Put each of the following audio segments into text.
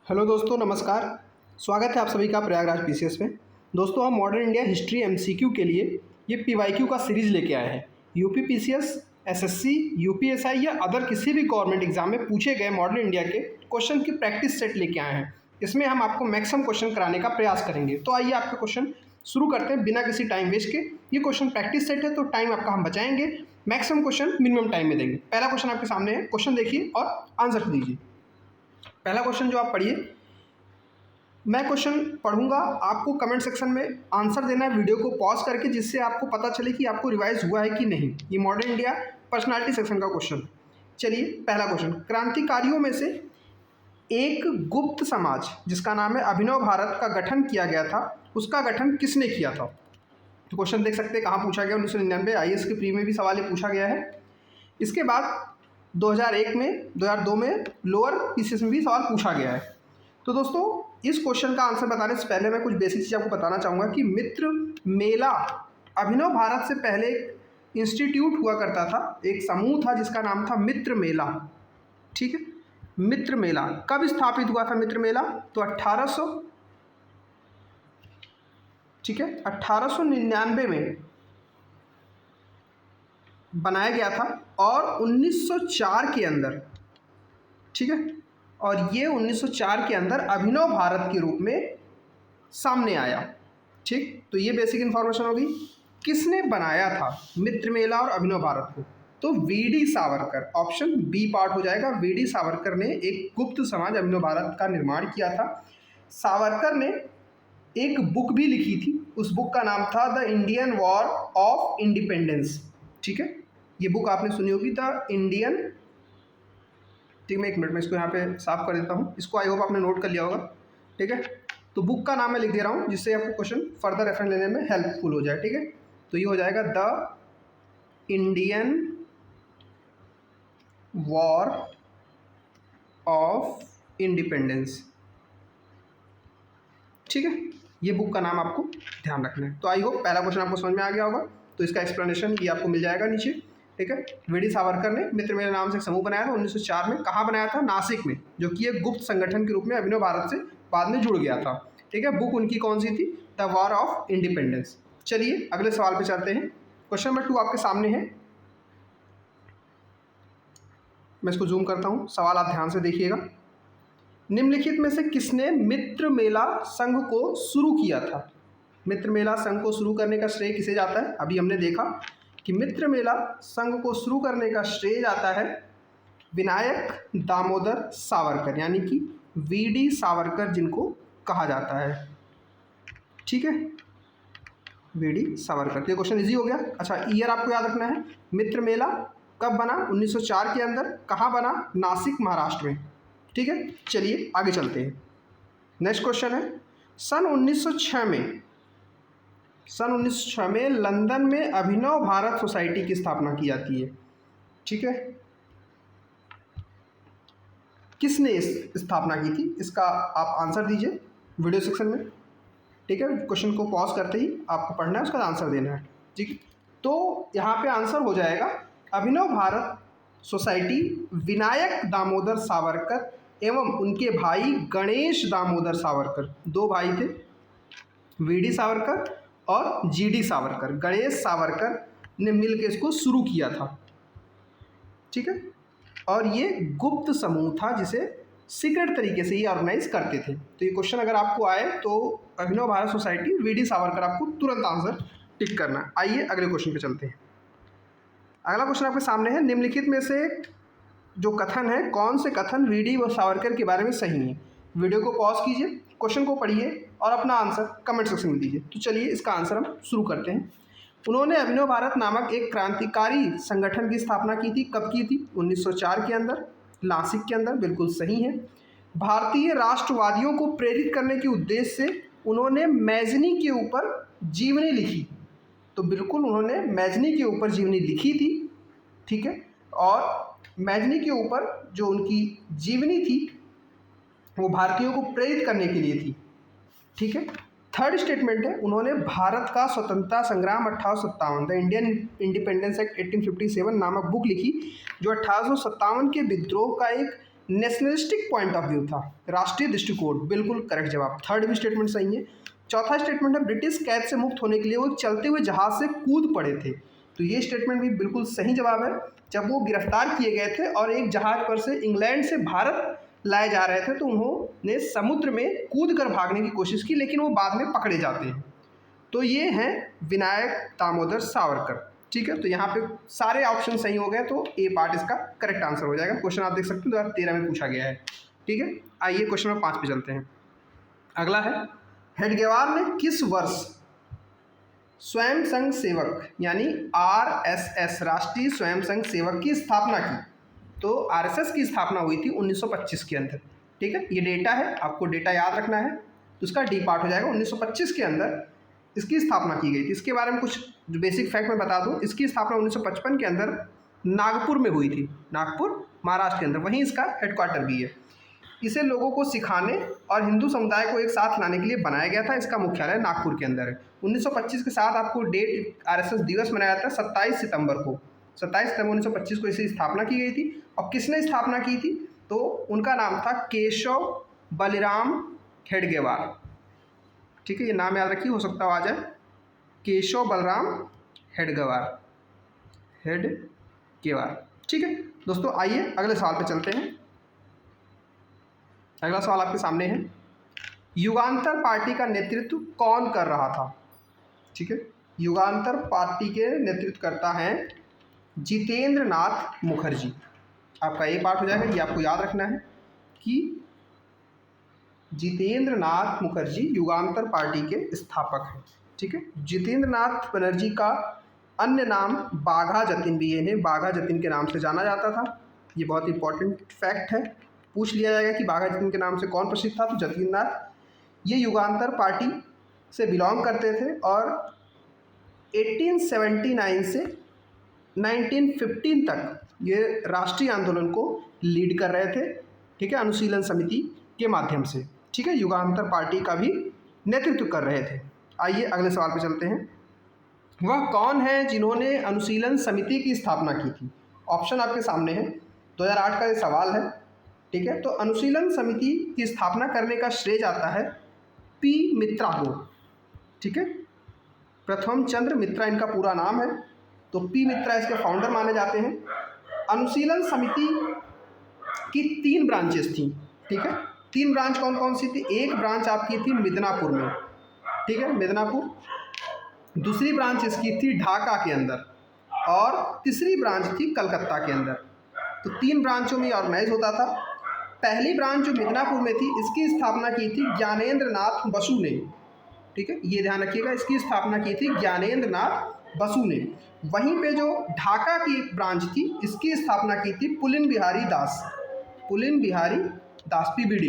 Hello दोस्तों, नमस्कार। स्वागत है आप सभी का प्रयागराज पीसीएस में। दोस्तों, हम मॉडर्न इंडिया हिस्ट्री एमसीक्यू के लिए ये पीवाईक्यू का सीरीज़ लेके आए हैं। यूपी पीसीएस, एसएससी, यूपीएसआई या अदर किसी भी गवर्नमेंट एग्जाम में पूछे गए मॉडर्न इंडिया के क्वेश्चन की प्रैक्टिस सेट लेके आए हैं। इसमें हम आपको मैक्सिमम क्वेश्चन कराने का प्रयास करेंगे। तो आइए आपके क्वेश्चन शुरू करते हैं बिना किसी टाइम वेस्ट के। ये क्वेश्चन प्रैक्टिस सेट है तो टाइम आपका हम बचाएंगे, मैक्सिमम क्वेश्चन मिनिमम टाइम में देंगे। पहला क्वेश्चन आपके सामने है, क्वेश्चन देखिए और आंसर दीजिए। पहला क्वेश्चन जो आप पढ़िए, मैं क्वेश्चन पढ़ूंगा, आपको कमेंट सेक्शन में आंसर देना है वीडियो को पॉज करके, जिससे आपको पता चले कि आपको रिवाइज हुआ है कि नहीं। ये मॉडर्न इंडिया पर्सनालिटी सेक्शन का क्वेश्चन। चलिए, पहला क्वेश्चन, क्रांतिकारियों में से एक गुप्त समाज जिसका नाम है अभिनव भारत का गठन किया गया था, उसका गठन किसने किया था? तो क्वेश्चन देख सकते हैं कहाँ पूछा गया, 1999 आईएएस के प्री में भी सवाल ये पूछा गया है। इसके बाद 2001 में, 2002 में लोअर पीसीएस में भी सवाल पूछा गया है। तो दोस्तों, इस क्वेश्चन का आंसर बताने से पहले मैं कुछ बेसिक चीज़ आपको बताना चाहूँगा कि मित्र मेला अभिनव भारत से पहले एक इंस्टीट्यूट हुआ करता था, एक समूह था जिसका नाम था मित्र मेला। ठीक है, मित्र मेला कब स्थापित हुआ था? मित्र मेला तो 1899 में बनाया गया था और 1904 के अंदर, ठीक है, और ये 1904 के अंदर अभिनव भारत के रूप में सामने आया। ठीक, तो ये बेसिक इन्फॉर्मेशन होगी। किसने बनाया था मित्र मेला और अभिनव भारत को? तो VD Savarkar, option B part हो जाएगा। वीडी सावरकर ने एक गुप्त समाज अभिनव भारत का निर्माण किया था। सावरकर ने एक बुक भी लिखी थी, उस बुक का नाम था the Indian war of independence. ठीक है, ये बुक आपने सुनी होगी, द इंडियन। ठीक, मैं एक मिनट में इसको यहाँ पे साफ कर देता हूँ, इसको आई होप आपने नोट कर लिया होगा। ठीक है, तो बुक का नाम मैं लिख दे रहा हूँ जिससे आपको क्वेश्चन फर्दर रेफरेंस लेने में हेल्पफुल हो जाए। ठीक है, तो ये हो जाएगा the Indian war of independence. ठीक है, ये बुक का नाम आपको ध्यान रखना है। तो आई होप पहला क्वेश्चन आपको समझ में आ गया होगा। तो इसका एक्सप्लेनेशन ये आपको मिल जाएगा नीचे। ठीक है, वीडी सावरकर ने मित्र मेला नाम से एक समूह बनाया था 1904 में। कहाँ बनाया था? नासिक में, जो कि एक गुप्त संगठन के रूप में अभिनव भारत से बाद में जुड़ गया था। ठीक है, बुक उनकी कौन सी थी? The war of independence. चलिए अगले सवाल पे चलते हैं। क्वेश्चन नंबर 2 आपके सामने है, मैं इसको जूम करता हूँ, सवाल आप ध्यान से देखिएगा। निम्नलिखित में से किसने मित्र मेला संघ को शुरू किया था? मित्र मेला संघ को शुरू करने का श्रेय किसे जाता है? अभी हमने देखा कि मित्र मेला संघ को शुरू करने का श्रेय जाता है विनायक दामोदर सावरकर, यानी कि वीडी सावरकर जिनको कहा जाता है। ठीक है, वीडी सावरकर। ये क्वेश्चन इजी हो गया। अच्छा, ईयर आपको याद रखना है। मित्र मेला कब बना? 1904 के अंदर। कहाँ बना? नासिक, महाराष्ट्र में। ठीक है, चलिए आगे चलते हैं। नेक्स्ट क्वेश्चन है, सन 1906 में लंदन में अभिनव भारत सोसाइटी की स्थापना की जाती है। ठीक है, किसने इस स्थापना की थी? इसका आप आंसर दीजिए वीडियो सेक्शन में। ठीक है, क्वेश्चन को पॉज करते ही आपको पढ़ना है, उसका आंसर देना है। ठीक है, तो यहाँ पे आंसर हो जाएगा अभिनव भारत सोसाइटी विनायक दामोदर सावरकर एवं उनके भाई गणेश दामोदर सावरकर, दो भाई थे, वीडी सावरकर और जीडी सावरकर। गणेश सावरकर ने मिलकर इसको शुरू किया था। ठीक है, और ये गुप्त समूह था जिसे सीक्रेट तरीके से ये ऑर्गेनाइज करते थे। तो ये क्वेश्चन अगर आपको आए तो अभिनव भारत सोसाइटी, वीडी सावरकर, आपको तुरंत आंसर टिक करना है। आइए अगले क्वेश्चन पे चलते हैं। अगला क्वेश्चन आपके सामने है, निम्नलिखित में से जो कथन है, कौन से कथन वीडी व सावरकर के बारे में सही है? वीडियो को पॉज कीजिए, क्वेश्चन को पढ़िए और अपना आंसर कमेंट सेक्शन में दीजिए। तो चलिए इसका आंसर हम शुरू करते हैं। उन्होंने अभिनव भारत नामक एक क्रांतिकारी संगठन की स्थापना की थी। कब की थी? 1904 के अंदर, नासिक के अंदर। बिल्कुल सही है। भारतीय राष्ट्रवादियों को प्रेरित करने के उद्देश्य से उन्होंने मैजनी के ऊपर जीवनी लिखी। तो बिल्कुल उन्होंने मैजनी के ऊपर जीवनी लिखी थी। ठीक है, और मैजनी के ऊपर जो उनकी जीवनी थी वो भारतीयों को प्रेरित करने के लिए थी। ठीक है, थर्ड स्टेटमेंट है, उन्होंने भारत का स्वतंत्रता संग्राम 1857 द इंडियन इंडिपेंडेंस एक्ट 1857 नामक बुक लिखी, जो 1857 के विद्रोह का एक नेशनलिस्टिक पॉइंट ऑफ व्यू था, राष्ट्रीय दृष्टिकोण, बिल्कुल करेक्ट जवाब। थर्ड भी स्टेटमेंट सही है। चौथा स्टेटमेंट है ब्रिटिश कैद से मुक्त होने के लिए वो चलते हुए जहाज से कूद पड़े थे, तो ये स्टेटमेंट भी बिल्कुल सही जवाब है। जब वो गिरफ्तार किए गए थे और एक जहाज पर से इंग्लैंड से भारत लाए जा रहे थे तो उन्होंने समुद्र में कूद कर भागने की कोशिश की, लेकिन वो बाद में पकड़े जाते हैं। तो ये हैं विनायक दामोदर सावरकर। ठीक है, तो यहाँ पे सारे ऑप्शन सही हो गए, तो ए पार्ट इसका करेक्ट आंसर हो जाएगा। क्वेश्चन आप देख सकते हो 2013 में पूछा गया है। ठीक है, आइए क्वेश्चन नंबर 5 पे चलते हैं। अगला है, हेडगेवार ने किस वर्ष स्वयं संघ सेवक यानी आरएसएस राष्ट्रीय स्वयं संघ सेवक की स्थापना की? तो आरएसएस की स्थापना हुई थी 1925 के अंदर। ठीक है, ये डेटा है, आपको डेटा याद रखना है, तो उसका डी पार्ट हो जाएगा। 1925 के अंदर इसकी स्थापना की गई थी। इसके बारे में कुछ जो बेसिक फैक्ट मैं बता दूं, इसकी स्थापना 1955 के अंदर नागपुर में हुई थी, नागपुर महाराष्ट्र के अंदर, वहीं इसका हेडक्वार्टर भी है। इसे लोगों को सिखाने और हिंदू समुदाय को एक साथ लाने के लिए बनाया गया था। इसका मुख्यालय नागपुर के अंदर है। 1925 के साथ आपको डेट आरएसएस दिवस मनाया जाता है 27 सितंबर को। 27 सितंबर 1925 को इसी स्थापना की गई थी। और किसने स्थापना की थी? तो उनका नाम था केशव बलिराम हेडगेवार। ठीक है, ये नाम याद रखिए, हो सकता हो आ जाए। केशव बलराम हेडगेवार, हेडगेवार। ठीक है दोस्तों, आइए अगले सवाल पे चलते हैं। अगला सवाल आपके सामने है, युगांतर पार्टी का नेतृत्व कौन कर रहा था? ठीक है, युगांतर पार्टी के नेतृत्व करता है जितेंद्र नाथ मुखर्जी। आपका ये पार्ट हो जाएगा, ये आपको याद रखना है कि जितेंद्र नाथ मुखर्जी युगांतर पार्टी के स्थापक हैं। ठीक है, जितेंद्र नाथ बनर्जी का अन्य नाम बाघा जतिन भी है, इन्हें बाघा जतिन के नाम से जाना जाता था। ये बहुत इंपॉर्टेंट फैक्ट है, पूछ लिया जाएगा कि बाघा जतिन के नाम से कौन प्रसिद्ध था, तो जतिन नाथ। ये युगांतर पार्टी से बिलोंग करते थे और 1879 से 1915 तक ये राष्ट्रीय आंदोलन को लीड कर रहे थे। ठीक है, अनुशीलन समिति के माध्यम से। ठीक है, युगांतर पार्टी का भी नेतृत्व कर रहे थे। आइए अगले सवाल पे चलते हैं। वह कौन है जिन्होंने अनुशीलन समिति की स्थापना की थी? ऑप्शन आपके सामने है, 2008 का ये सवाल है। ठीक है, तो अनुशीलन समिति की स्थापना करने का श्रेय जाता है पी मित्रा को। ठीक है, प्रथम चंद्र मित्रा इनका पूरा नाम है, तो पी मित्रा इसके फाउंडर माने जाते हैं। अनुशीलन समिति की 3 ब्रांचेस थी। ठीक है, 3 ब्रांच कौन कौन सी थी? एक ब्रांच आपकी थी मिदनापुर में। ठीक है, मिदनापुर। दूसरी ब्रांच इसकी थी ढाका के अंदर और तीसरी ब्रांच थी कलकत्ता के अंदर। तो 3 ब्रांचों में ऑर्गेनाइज होता था। पहली ब्रांच जो मिदनापुर में थी, इसकी स्थापना की थी ज्ञानेंद्र नाथ बसु ने। ठीक है, ये ध्यान रखिएगा, इसकी स्थापना की थी ज्ञानेंद्र नाथ बसु ने। वहीं पे जो ढाका की ब्रांच थी, इसकी स्थापना की थी पुलिन बिहारी दास, पुलिन बिहारी दास पीबीडी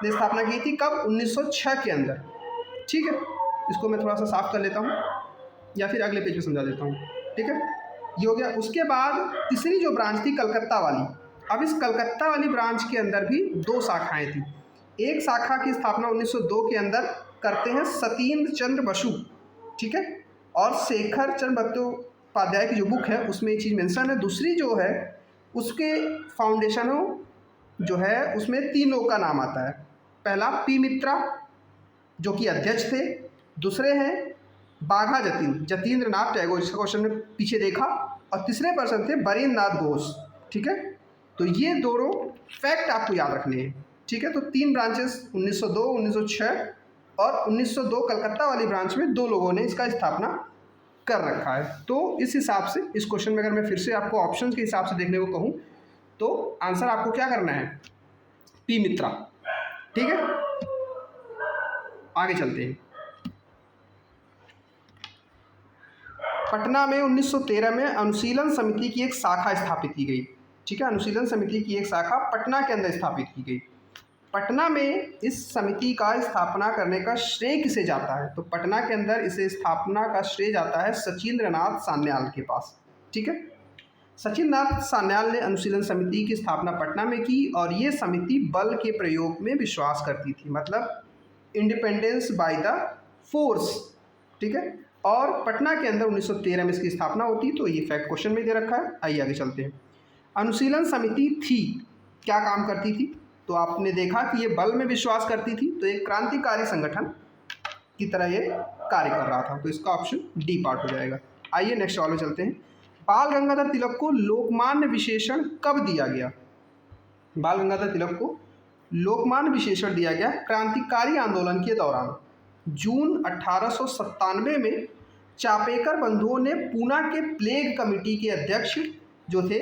ने स्थापना की थी। कब? 1906 के अंदर। ठीक है, इसको मैं थोड़ा सा साफ कर लेता हूँ या फिर अगले पेज पे समझा देता हूँ। ठीक है, ये हो गया। उसके बाद तीसरी जो ब्रांच थी कलकत्ता वाली। अब इस कलकत्ता वाली ब्रांच के अंदर भी 2 शाखाएं थी। एक शाखा की स्थापना 1902 के अंदर करते हैं सतीन्द्र चंद्र बसु। ठीक है, और शेखर चंद्र बंदोपाध्याय की जो बुक है उसमें ये चीज़ मेंशन है। दूसरी जो है उसके फाउंडेशनों जो है उसमें 3 लोगों का नाम आता है। पहला पी मित्रा जो कि अध्यक्ष थे, दूसरे हैं बाघा जतिन, जतीन्द्र नाथ टैगोर जिसका क्वेश्चन ने पीछे देखा, और तीसरे पर्सन थे बरीन्द्र नाथ घोष। ठीक है, तो ये दोनों फैक्ट आपको याद रखने हैं। ठीक है, तो 3 ब्रांचेस 1902, 1906 और 1902 कलकत्ता वाली ब्रांच में 2 लोगों ने इसका स्थापना कर रखा है। तो इस हिसाब से इस क्वेश्चन में अगर मैं फिर से आपको ऑप्शन के हिसाब से देखने को कहूँ तो आंसर आपको क्या करना है? पी मित्रा। ठीक है, आगे चलते हैं। पटना में 1913 में अनुशीलन समिति की एक शाखा स्थापित की गई। ठीक है, अनुशीलन समिति की एक शाखा पटना के अंदर स्थापित की गई। पटना में इस समिति का स्थापना करने का श्रेय किसे जाता है? तो पटना के अंदर इसे स्थापना का श्रेय जाता है सचिंद्र नाथ सान्याल के पास। ठीक है, सचिंद्र नाथ सान्याल ने अनुशीलन समिति की स्थापना पटना में की और ये समिति बल के प्रयोग में विश्वास करती थी, मतलब इंडिपेंडेंस बाय द फोर्स। ठीक है, और पटना के अंदर 1913 में इसकी स्थापना होती। तो ये फैक्ट क्वेश्चन में दे रखा है। आइए आगे चलते हैं। अनुशीलन समिति थी क्या काम करती थी? तो आपने देखा कि ये बल में विश्वास करती थी, तो एक क्रांतिकारी संगठन की तरह ये कार्य कर रहा था। तो इसका ऑप्शन डी पार्ट हो जाएगा। आइए नेक्स्ट सवाल में चलते हैं। बाल गंगाधर तिलक को लोकमान्य विशेषण कब दिया गया? बाल गंगाधर तिलक को लोकमान्य विशेषण दिया गया क्रांतिकारी आंदोलन के दौरान। जून 1897 में चापेकर बंधुओं ने पूना के प्लेग कमेटी के अध्यक्ष जो थे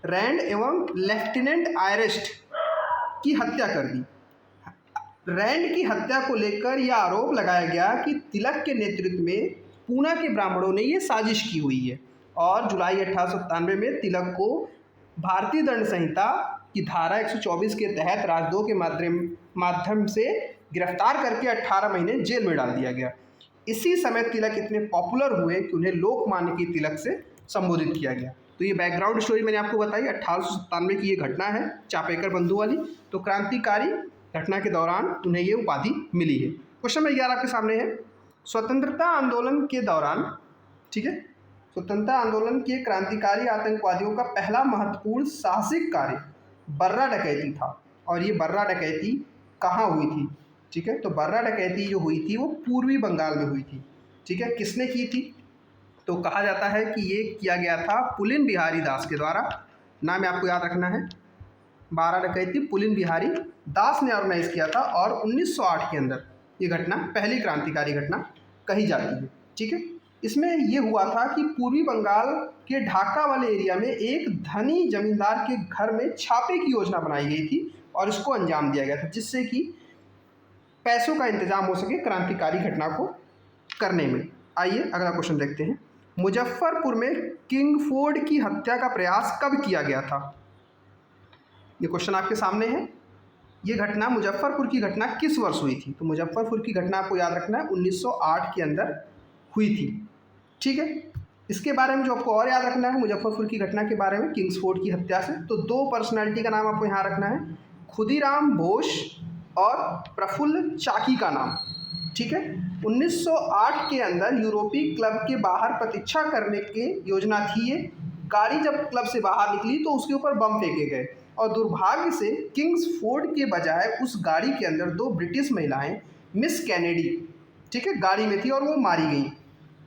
रैंड एवं लेफ्टिनेंट आयरेस्ट की हत्या कर दी। रैंड की हत्या को लेकर यह आरोप लगाया गया कि तिलक के नेतृत्व में पूना के ब्राह्मणों ने ये साजिश की हुई है और जुलाई 1897 में तिलक को भारतीय दंड संहिता की धारा 124 के तहत राजद्रोह के माध्यम से गिरफ्तार करके 18 महीने जेल में डाल दिया गया। इसी समय तिलक इतने पॉपुलर हुए कि उन्हें लोकमान्य के तिलक से संबोधित किया गया। तो ये बैकग्राउंड स्टोरी मैंने आपको बताई। 1897 की ये घटना है चापेकर बंधु वाली। तो क्रांतिकारी घटना के दौरान उन्हें ये उपाधि मिली है। क्वेश्चन नंबर 11 आपके सामने है। स्वतंत्रता आंदोलन के दौरान, ठीक है, स्वतंत्रता आंदोलन के क्रांतिकारी आतंकवादियों का पहला महत्वपूर्ण साहसिक कार्य बर्रा डकैती था। और ये बर्रा डकैती कहाँ हुई थी? ठीक है, तो बर्रा डकैती जो हुई थी वो पूर्वी बंगाल में हुई थी। ठीक है, किसने की थी? तो कहा जाता है कि ये किया गया था पुलिन बिहारी दास के द्वारा। नाम आपको याद रखना है। बर्रा डकैती पुलिन बिहारी दास ने ऑर्गेनाइज किया था और 1908 के अंदर ये घटना पहली क्रांतिकारी घटना कही जाती है। ठीक है, इसमें ये हुआ था कि पूर्वी बंगाल के ढाका वाले एरिया में एक धनी जमींदार के घर में छापे की योजना बनाई गई थी और इसको अंजाम दिया गया था जिससे कि पैसों का इंतजाम हो सके क्रांतिकारी घटना को करने में। आइए अगला क्वेश्चन देखते हैं। मुजफ्फरपुर में किंगफोर्ड की हत्या का प्रयास कब किया गया था? ये क्वेश्चन आपके सामने है। ये घटना मुजफ्फरपुर की घटना किस वर्ष हुई थी? तो मुजफ्फरपुर की घटना आपको याद रखना है 1908 के अंदर हुई थी। ठीक है, इसके बारे में जो आपको और याद रखना है मुजफ्फरपुर की घटना के बारे में किंग्सफोर्ड की हत्या से, तो दो पर्सनालिटी का नाम आपको यहाँ रखना है, खुदीराम बोस और प्रफुल्ल चाकी का नाम। ठीक है, 1908 के अंदर यूरोपीय क्लब के बाहर प्रतीक्षा करने की योजना थी। ये गाड़ी जब क्लब से बाहर निकली तो उसके ऊपर बम फेंके गए और दुर्भाग्य से किंग्सफोर्ड के बजाय उस गाड़ी के अंदर दो ब्रिटिश महिलाएं मिस कैनेडी, ठीक है, गाड़ी में थी और वो मारी गई।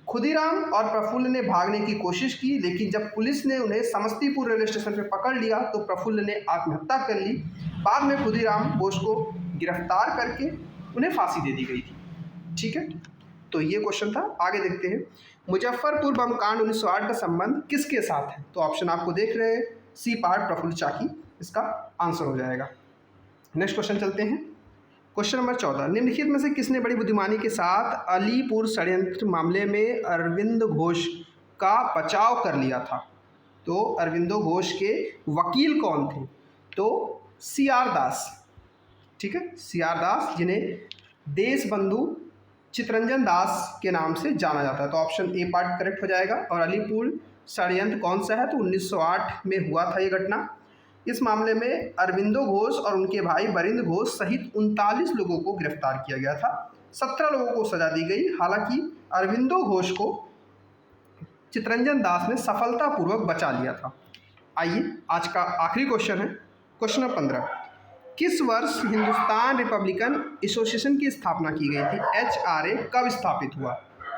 खुदीराम और प्रफुल्ल ने भागने की कोशिश की, लेकिन जब पुलिस ने उन्हें समस्तीपुर रेलवे स्टेशन पर पकड़ लिया तो प्रफुल्ल ने आत्महत्या कर ली। बाद में खुदीराम बोस को गिरफ्तार करके उन्हें फांसी दे दी गई थी। ठीक है, तो ये क्वेश्चन था। आगे देखते हैं। मुजफ्फरपुर बम कांड 1908 का संबंध किसके साथ है? तो ऑप्शन आपको देख रहे हैं, सी पार्ट प्रफुल्ल चाकी इसका आंसर हो जाएगा। नेक्स्ट क्वेश्चन चलते हैं। Question number 14। निम्नलिखित में से किसने बड़ी बुद्धिमानी के साथ अलीपुर षड्यंत्र मामले में अरविंद घोष का बचाव कर लिया था? तो अरविंदो घोष के वकील कौन थे? तो CR दास। ठीक है, CR दास, जिन्हें देशबंधु चितरंजन दास के नाम से जाना जाता है। तो ऑप्शन ए पार्ट करेक्ट हो जाएगा। और अलीपुर षड्यंत्र कौन सा है? तो 1908 में हुआ था ये घटना। इस मामले में अरविंदो घोष और उनके भाई बरिंद घोष सहित 39 लोगों को गिरफ्तार किया गया था। 17 लोगों को सजा दी गई। हालांकि अरविंदो घोष को चितरंजन दास ने सफलतापूर्वक बचा लिया था। आइए आज का आखिरी क्वेश्चन है, क्वेश्चन नंबर 15। किस वर्ष हिंदुस्तान रिपब्लिकन एसोसिएशन की स्थापना की गई थी? HRA कब स्थापित हुआ?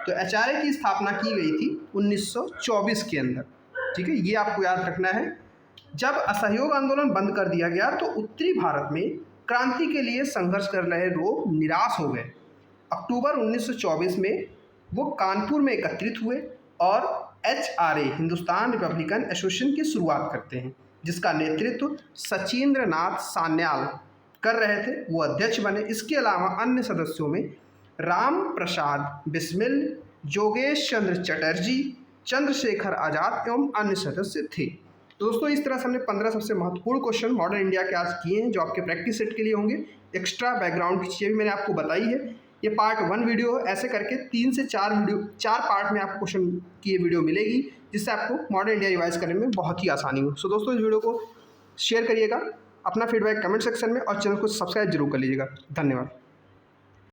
तो HRA की स्थापना की गई थी 1924 के अंदर। ठीक है, ये आपको याद रखना है। जब असहयोग आंदोलन बंद कर दिया गया तो उत्तरी भारत में क्रांति के लिए संघर्ष कर रहे लोग निराश हो गए। अक्टूबर 1924 में वो कानपुर में एकत्रित हुए और HRA हिंदुस्तान रिपब्लिकन एसोसिएशन की शुरुआत करते हैं, जिसका नेतृत्व सचिंद्र नाथ सान्याल कर रहे थे। वो अध्यक्ष बने। इसके अलावा अन्य सदस्यों में राम प्रसाद बिस्मिल, जोगेश चंद्र चटर्जी, चंद्रशेखर आज़ाद एवं अन्य सदस्य थे। तो दोस्तों इस तरह से हमने 15 सबसे महत्वपूर्ण क्वेश्चन मॉडर्न इंडिया के आज किए हैं, जो आपके प्रैक्टिस सेट के लिए होंगे। एक्स्ट्रा बैकग्राउंड की चीज़ें भी मैंने आपको बताई है। ये पार्ट 1 वीडियो है। ऐसे करके 3 से 4 पार्ट में आपको क्वेश्चन की ये वीडियो मिलेगी, जिससे आपको मॉडर्न इंडिया रिवाइज करने में बहुत ही आसानी हो। सो दोस्तों इस वीडियो को शेयर करिएगा, अपना फीडबैक कमेंट सेक्शन में, और चैनल को सब्सक्राइब जरूर कर लीजिएगा। धन्यवाद।